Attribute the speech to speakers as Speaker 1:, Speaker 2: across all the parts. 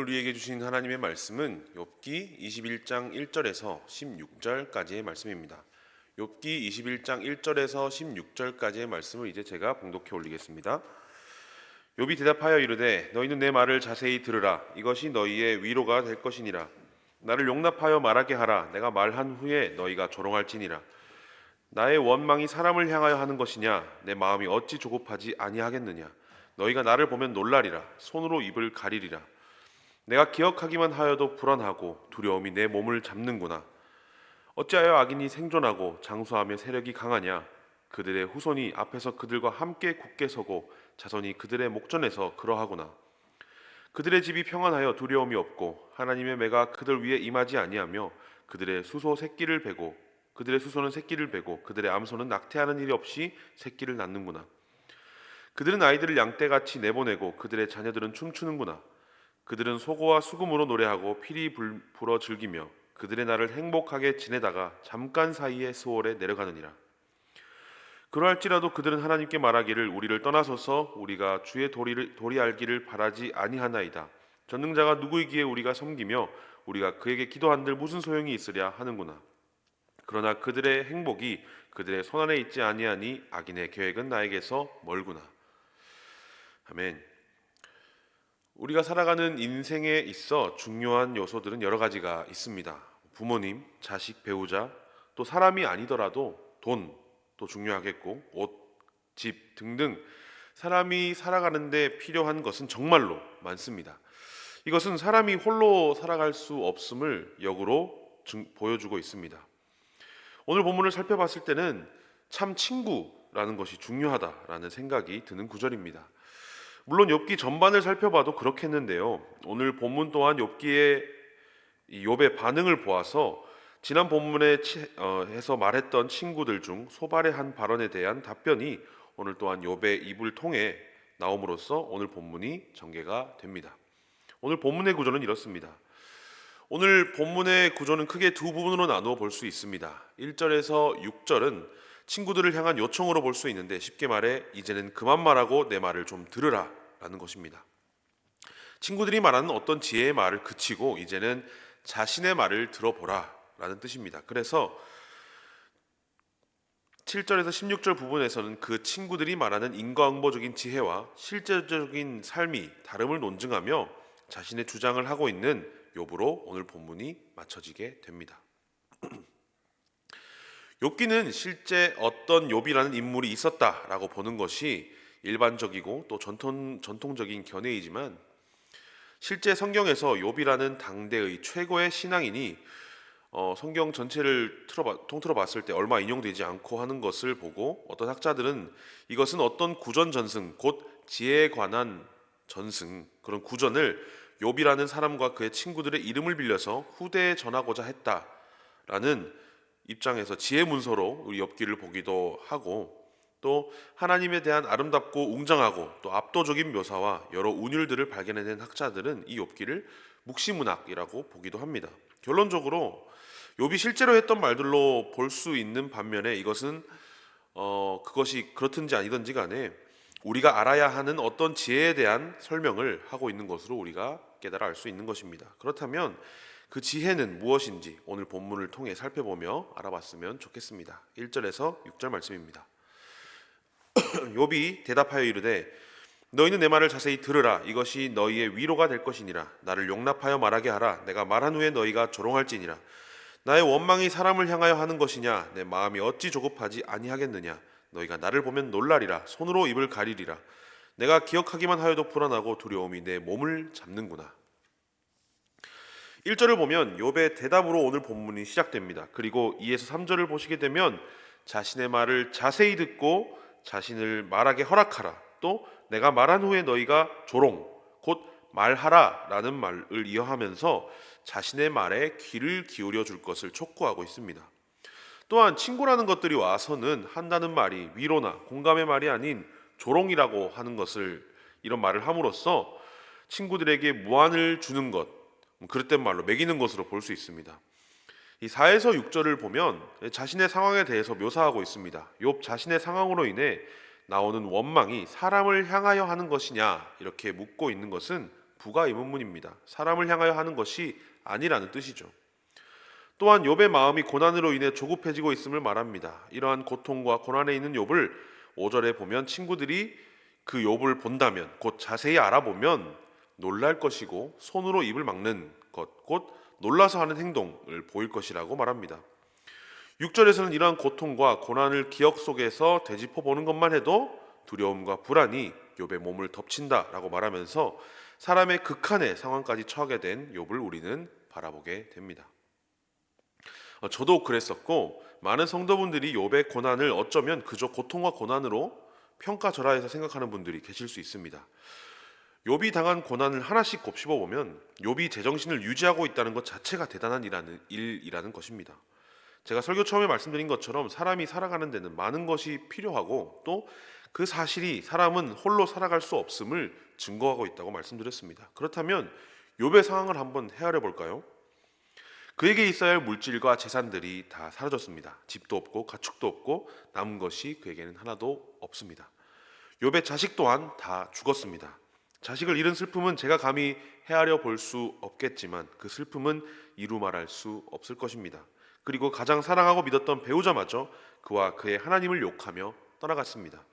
Speaker 1: 오늘 우리에게 주신 하나님의 말씀은 욥기 21장 1절에서 16절까지의 말씀입니다. 욥기 21장 1절에서 16절까지의 말씀을 이제 제가 봉독해 올리겠습니다. 욥이 대답하여 이르되 너희는 내 말을 자세히 들으라. 이것이 너희의 위로가 될 것이니라. 나를 용납하여 말하게 하라. 내가 말한 후에 너희가 조롱할지니라. 나의 원망이 사람을 향하여 하는 것이냐? 내 마음이 어찌 조급하지 아니하겠느냐? 너희가 나를 보면 놀라리라. 손으로 입을 가리리라. 내가 기억하기만 하여도 불안하고 두려움이 내 몸을 잡는구나. 어찌하여 악인이 생존하고 장수하며 세력이 강하냐? 그들의 후손이 앞에서 그들과 함께 굳게 서고 자손이 그들의 목전에서 그러하구나. 그들의 집이 평안하여 두려움이 없고 하나님의 매가 그들 위에 임하지 아니하며 그들의 수소 새끼를 베고 그들의 수소는 새끼를 베고 그들의 암소는 낙태하는 일이 없이 새끼를 낳는구나. 그들은 아이들을 양떼같이 내보내고 그들의 자녀들은 춤추는구나. 그들은 소고와 수금으로 노래하고 피리 불어 즐기며 그들의 날을 행복하게 지내다가 잠깐 사이에 수월에 내려가느니라. 그러할지라도 그들은 하나님께 말하기를 우리를 떠나소서 우리가 주의 도리 알기를 바라지 아니하나이다. 전능자가 누구이기에 우리가 섬기며 우리가 그에게 기도한들 무슨 소용이 있으랴 하는구나. 그러나 그들의 행복이 그들의 손안에 있지 아니하니 악인의 계획은 나에게서 멀구나. 아멘. 우리가 살아가는 인생에 있어 중요한 요소들은 여러 가지가 있습니다. 부모님, 자식, 배우자, 또 사람이 아니더라도 돈, 또 중요하겠고 옷, 집 등등 사람이 살아가는데 필요한 것은 정말로 많습니다. 이것은 사람이 홀로 살아갈 수 없음을 역으로 보여주고 있습니다. 오늘 본문을 살펴봤을 때는 참 친구라는 것이 중요하다라는 생각이 드는 구절입니다. 물론 욥기 전반을 살펴봐도 그렇겠는데요. 오늘 본문 또한 욥의 반응을 보아서 지난 본문에 해서 말했던 친구들 중 소발의 한 발언에 대한 답변이 오늘 또한 욥의 입을 통해 나옴으로써 오늘 본문이 전개가 됩니다. 오늘 본문의 구조는 이렇습니다. 오늘 본문의 구조는 크게 두 부분으로 나누어 볼 수 있습니다. 1절에서 6절은 친구들을 향한 요청으로 볼 수 있는데 쉽게 말해 이제는 그만 말하고 내 말을 좀 들으라 라는 것입니다. 친구들이 말하는 어떤 지혜의 말을 그치고 이제는 자신의 말을 들어보라 라는 뜻입니다. 그래서 7절에서 16절 부분에서는 그 친구들이 말하는 인과응보적인 지혜와 실제적인 삶이 다름을 논증하며 자신의 주장을 하고 있는 욥으로 오늘 본문이 맞춰지게 됩니다. 욥기는 실제 어떤 욥이라는 인물이 있었다라고 보는 것이 일반적이고 또 전통적인 견해이지만 실제 성경에서 욥이라는 당대의 최고의 신앙인이 성경 전체를 통틀어 봤을 때 얼마 인용되지 않고 하는 것을 보고 어떤 학자들은 이것은 어떤 구전 전승 곧 지혜에 관한 전승 그런 구전을 욥이라는 사람과 그의 친구들의 이름을 빌려서 후대에 전하고자 했다라는 입장에서 지혜 문서로 우리 욥기를 보기도 하고 또 하나님에 대한 아름답고 웅장하고 또 압도적인 묘사와 여러 운율들을 발견해낸 학자들은 이 욥기를 묵시문학이라고 보기도 합니다. 결론적으로 욥이 실제로 했던 말들로 볼 수 있는 반면에 이것은 그것이 그렇든지 아니든지 간에 우리가 알아야 하는 어떤 지혜에 대한 설명을 하고 있는 것으로 우리가 깨달아 알 수 있는 것입니다. 그렇다면 그 지혜는 무엇인지 오늘 본문을 통해 살펴보며 알아봤으면 좋겠습니다. 1절에서 6절 말씀입니다. 욥이 대답하여 이르되 너희는 내 말을 자세히 들으라. 이것이 너희의 위로가 될 것이니라. 나를 용납하여 말하게 하라. 내가 말한 후에 너희가 조롱할지니라. 나의 원망이 사람을 향하여 하는 것이냐? 내 마음이 어찌 조급하지 아니하겠느냐? 너희가 나를 보면 놀라리라. 손으로 입을 가리리라. 내가 기억하기만 하여도 불안하고 두려움이 내 몸을 잡는구나. 1절을 보면 욥의 대답으로 오늘 본문이 시작됩니다. 그리고 2에서 3절을 보시게 되면 자신의 말을 자세히 듣고 자신을 말하게 허락하라. 또 내가 말한 후에 너희가 조롱 곧 말하라 라는 말을 이어하면서 자신의 말에 귀를 기울여 줄 것을 촉구하고 있습니다. 또한 친구라는 것들이 와서는 한다는 말이 위로나 공감의 말이 아닌 조롱이라고 하는 것을 이런 말을 함으로써 친구들에게 무안을 주는 것 그릇된 말로 매기는 것으로 볼 수 있습니다. 이 4에서 6절을 보면 자신의 상황에 대해서 묘사하고 있습니다. 욥 자신의 상황으로 인해 나오는 원망이 사람을 향하여 하는 것이냐 이렇게 묻고 있는 것은 부가 의문문입니다. 사람을 향하여 하는 것이 아니라는 뜻이죠. 또한 욥의 마음이 고난으로 인해 조급해지고 있음을 말합니다. 이러한 고통과 고난에 있는 욥을 5절에 보면 친구들이 그 욥을 본다면, 곧 자세히 알아보면 놀랄 것이고 손으로 입을 막는 것, 곧 놀라서 하는 행동을 보일 것이라고 말합니다. 6절에서는 이러한 고통과 고난을 기억 속에서 되짚어 보는 것만 해도 두려움과 불안이 욥의 몸을 덮친다라고 말하면서 사람의 극한의 상황까지 처하게 된 욥을 우리는 바라보게 됩니다. 저도 그랬었고 많은 성도분들이 욥의 고난을 어쩌면 그저 고통과 고난으로 평가절하해서 생각하는 분들이 계실 수 있습니다. 욥이 당한 고난을 하나씩 곱씹어 보면 욥이 제정신을 유지하고 있다는 것 자체가 대단한 일이라는 것입니다. 제가 설교 처음에 말씀드린 것처럼 사람이 살아가는 데는 많은 것이 필요하고 또 그 사실이 사람은 홀로 살아갈 수 없음을 증거하고 있다고 말씀드렸습니다. 그렇다면 욥의 상황을 한번 헤아려 볼까요? 그에게 있어야 할 물질과 재산들이 다 사라졌습니다. 집도 없고 가축도 없고 남은 것이 그에게는 하나도 없습니다. 욥의 자식 또한 다 죽었습니다. 자식을 잃은 슬픔은 제가 감히 헤아려 볼 수 없겠지만 그 슬픔은 이루 말할 수 없을 것입니다. 그리고 가장 사랑하고 믿었던 배우자마저 그와 그의 하나님을 욕하며 떠나갔습니다.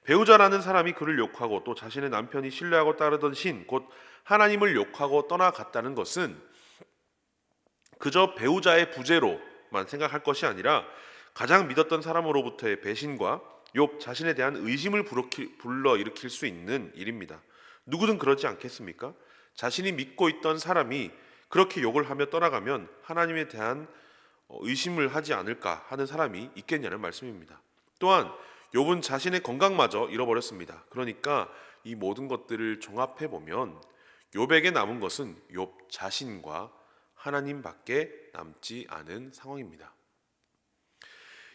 Speaker 1: 배우자라는 사람이 그를 욕하고 또 자신의 남편이 신뢰하고 따르던 신, 곧 하나님을 욕하고 떠나갔다는 것은 그저 배우자의 부재로만 생각할 것이 아니라 가장 믿었던 사람으로부터의 배신과 욥 자신에 대한 의심을 불러일으킬 수 있는 일입니다. 누구든 그러지 않겠습니까? 자신이 믿고 있던 사람이 그렇게 욕을 하며 떠나가면 하나님에 대한 의심을 하지 않을까 하는 사람이 있겠냐는 말씀입니다. 또한 욥은 자신의 건강마저 잃어버렸습니다. 그러니까 이 모든 것들을 종합해 보면 욥에게 남은 것은 욥 자신과 하나님밖에 남지 않은 상황입니다.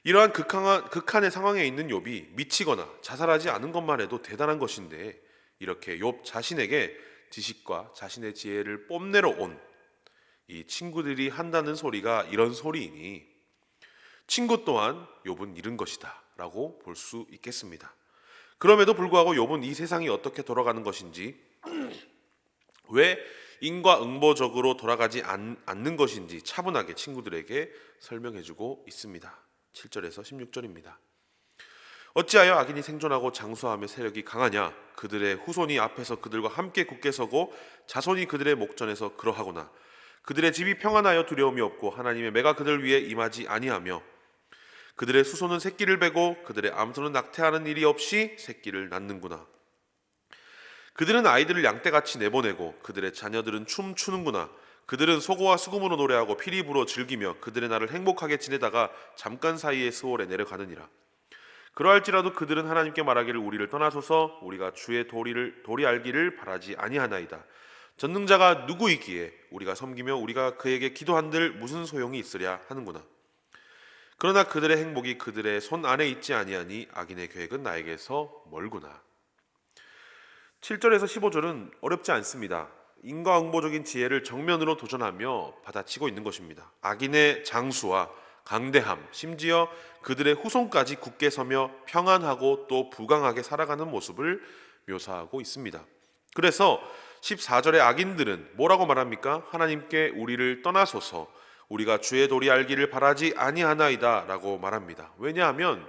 Speaker 1: 이러한 극한의 상황에 있는 욥이 미치거나 자살하지 않은 것만 해도 대단한 것인데 이렇게 욥 자신에게 지식과 자신의 지혜를 뽐내러 온 이 친구들이 한다는 소리가 이런 소리이니 친구 또한 욥은 잃은 것이다 라고 볼 수 있겠습니다. 그럼에도 불구하고 욥은 이 세상이 어떻게 돌아가는 것인지, 왜 인과응보적으로 돌아가지 않는 것인지 차분하게 친구들에게 설명해주고 있습니다. 7절에서 16절입니다. 어찌하여 악인이 생존하고 장수하며 세력이 강하냐? 그들의 후손이 앞에서 그들과 함께 굳게 서고 자손이 그들의 목전에서 그러하구나. 그들의 집이 평안하여 두려움이 없고 하나님의 매가 그들 위에 임하지 아니하며 그들의 수소는 새끼를 베고 그들의 암소는 낙태하는 일이 없이 새끼를 낳는구나. 그들은 아이들을 양떼같이 내보내고 그들의 자녀들은 춤추는구나. 그들은 소고와 수금으로 노래하고 피리 불어 즐기며 그들의 날을 행복하게 지내다가 잠깐 사이에 스월에 내려가느니라. 그러할지라도 그들은 하나님께 말하기를 우리를 떠나소서 우리가 주의 도리 알기를 바라지 아니하나이다. 전능자가 누구이기에 우리가 섬기며 우리가 그에게 기도한들 무슨 소용이 있으랴 하는구나. 그러나 그들의 행복이 그들의 손 안에 있지 아니하니 악인의 계획은 나에게서 멀구나. 7절에서 15절은 어렵지 않습니다. 인과응보적인 지혜를 정면으로 도전하며 받아치고 있는 것입니다. 악인의 장수와 강대함, 심지어 그들의 후손까지 굳게 서며 평안하고 또 부강하게 살아가는 모습을 묘사하고 있습니다. 그래서 14절의 악인들은 뭐라고 말합니까? 하나님께 우리를 떠나소서 우리가 주의 도리 알기를 바라지 아니하나이다 라고 말합니다. 왜냐하면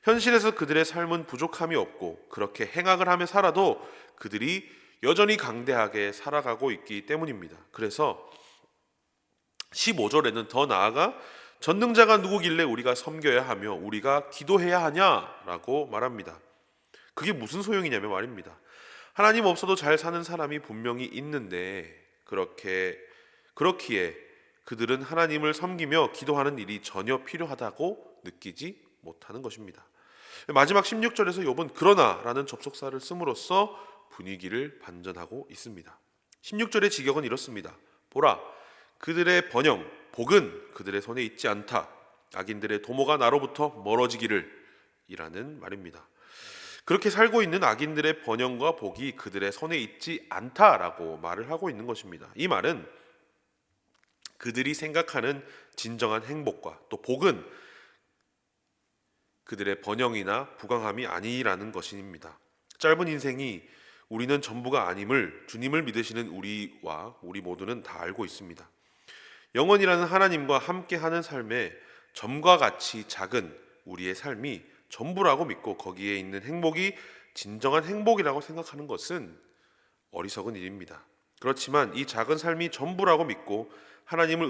Speaker 1: 현실에서 그들의 삶은 부족함이 없고 그렇게 행악을 하며 살아도 그들이 여전히 강대하게 살아가고 있기 때문입니다. 그래서 15절에는 더 나아가 전능자가 누구길래 우리가 섬겨야 하며 우리가 기도해야 하냐라고 말합니다. 그게 무슨 소용이냐면 말입니다. 하나님 없어도 잘 사는 사람이 분명히 있는데 그렇기에 그들은 하나님을 섬기며 기도하는 일이 전혀 필요하다고 느끼지 못하는 것입니다. 마지막 16절에서 욥은 그러나라는 접속사를 씀으로써 분위기를 반전하고 있습니다. 16절의 직역은 이렇습니다. 보라, 그들의 번영, 복은 그들의 손에 있지 않다. 악인들의 도모가 나로부터 멀어지기를 이라는 말입니다. 그렇게 살고 있는 악인들의 번영과 복이 그들의 손에 있지 않다라고 말을 하고 있는 것입니다. 이 말은 그들이 생각하는 진정한 행복과 또 복은 그들의 번영이나 부강함이 아니라는 것입니다. 짧은 인생이 우리는 전부가 아님을 주님을 믿으시는 우리 모두는 다 알고 있습니다. 영원이라는 하나님과 함께하는 삶에 점과 같이 작은 우리의 삶이 전부라고 믿고 거기에 있는 행복이 진정한 행복이라고 생각하는 것은 어리석은 일입니다. 그렇지만 이 작은 삶이 전부라고 믿고 하나님을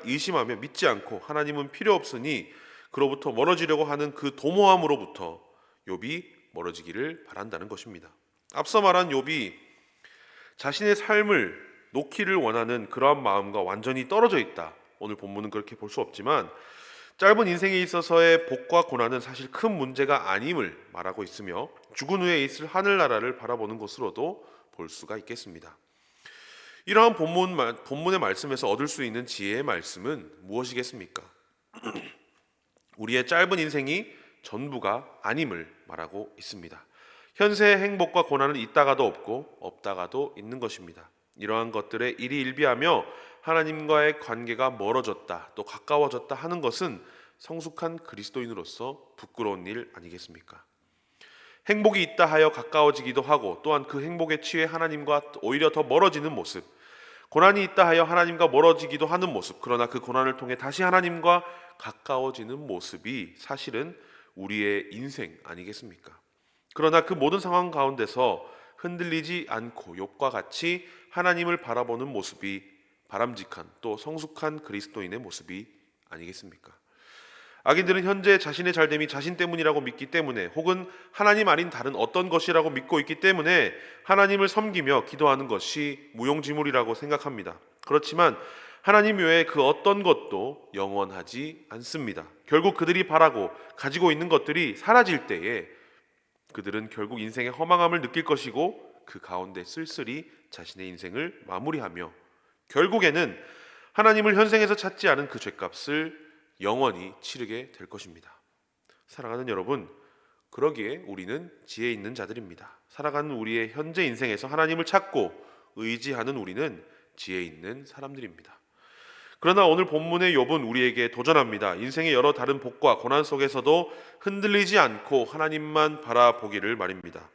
Speaker 1: 의심하며 믿지 않고 하나님은 필요 없으니 그로부터 멀어지려고 하는 그 도모함으로부터 욥이 멀어지기를 바란다는 것입니다. 앞서 말한 욥이 자신의 삶을 놓기를 원하는 그러한 마음과 완전히 떨어져 있다. 오늘 본문은 그렇게 볼 수 없지만 짧은 인생에 있어서의 복과 고난은 사실 큰 문제가 아님을 말하고 있으며 죽은 후에 있을 하늘나라를 바라보는 것으로도 볼 수가 있겠습니다. 이러한 본문의 말씀에서 얻을 수 있는 지혜의 말씀은 무엇이겠습니까? 우리의 짧은 인생이 전부가 아님을 말하고 있습니다. 현세의 행복과 고난은 있다가도 없고 없다가도 있는 것입니다. 이러한 것들에 일희일비하며 하나님과의 관계가 멀어졌다 또 가까워졌다 하는 것은 성숙한 그리스도인으로서 부끄러운 일 아니겠습니까? 행복이 있다 하여 가까워지기도 하고 또한 그 행복에 취해 하나님과 오히려 더 멀어지는 모습, 고난이 있다 하여 하나님과 멀어지기도 하는 모습, 그러나 그 고난을 통해 다시 하나님과 가까워지는 모습이 사실은 우리의 인생 아니겠습니까? 그러나 그 모든 상황 가운데서 흔들리지 않고 욥과 같이 하나님을 바라보는 모습이 바람직한 또 성숙한 그리스도인의 모습이 아니겠습니까? 악인들은 현재 자신의 잘됨이 자신 때문이라고 믿기 때문에 혹은 하나님 아닌 다른 어떤 것이라고 믿고 있기 때문에 하나님을 섬기며 기도하는 것이 무용지물이라고 생각합니다. 그렇지만 하나님 외에 그 어떤 것도 영원하지 않습니다. 결국 그들이 바라고 가지고 있는 것들이 사라질 때에 그들은 결국 인생의 허망함을 느낄 것이고 그 가운데 쓸쓸히 자신의 인생을 마무리하며 결국에는 하나님을 현생에서 찾지 않은 그 죗값을 영원히 치르게 될 것입니다. 사랑하는 여러분, 그러기에 우리는 지혜 있는 자들입니다. 살아가는 우리의 현재 인생에서 하나님을 찾고 의지하는 우리는 지혜 있는 사람들입니다. 그러나 오늘 본문의 욥은 우리에게 도전합니다. 인생의 여러 다른 복과 고난 속에서도 흔들리지 않고 하나님만 바라보기를 말입니다.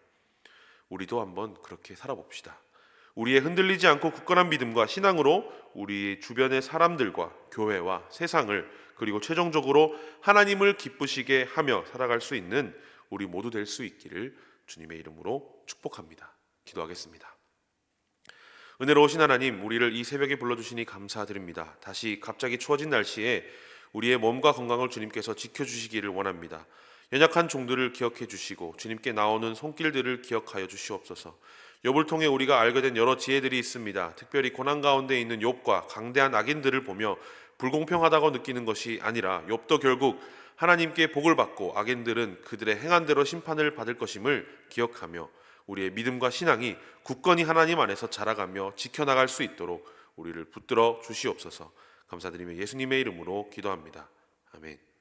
Speaker 1: 우리도 한번 그렇게 살아봅시다. 우리의 흔들리지 않고 굳건한 믿음과 신앙으로 우리 주변의 사람들과 교회와 세상을 그리고 최종적으로 하나님을 기쁘시게 하며 살아갈 수 있는 우리 모두 될 수 있기를 주님의 이름으로 축복합니다. 기도하겠습니다. 은혜로우신 하나님, 우리를 이 새벽에 불러주시니 감사드립니다. 다시 갑자기 추워진 날씨에 우리의 몸과 건강을 주님께서 지켜주시기를 원합니다. 연약한 종들을 기억해 주시고 주님께 나오는 손길들을 기억하여 주시옵소서. 욥을 통해 우리가 알게 된 여러 지혜들이 있습니다. 특별히 고난 가운데 있는 욥과 강대한 악인들을 보며 불공평하다고 느끼는 것이 아니라 욥도 결국 하나님께 복을 받고 악인들은 그들의 행한 대로 심판을 받을 것임을 기억하며 우리의 믿음과 신앙이 굳건히 하나님 안에서 자라가며 지켜나갈 수 있도록 우리를 붙들어 주시옵소서. 감사드리며 예수님의 이름으로 기도합니다. 아멘.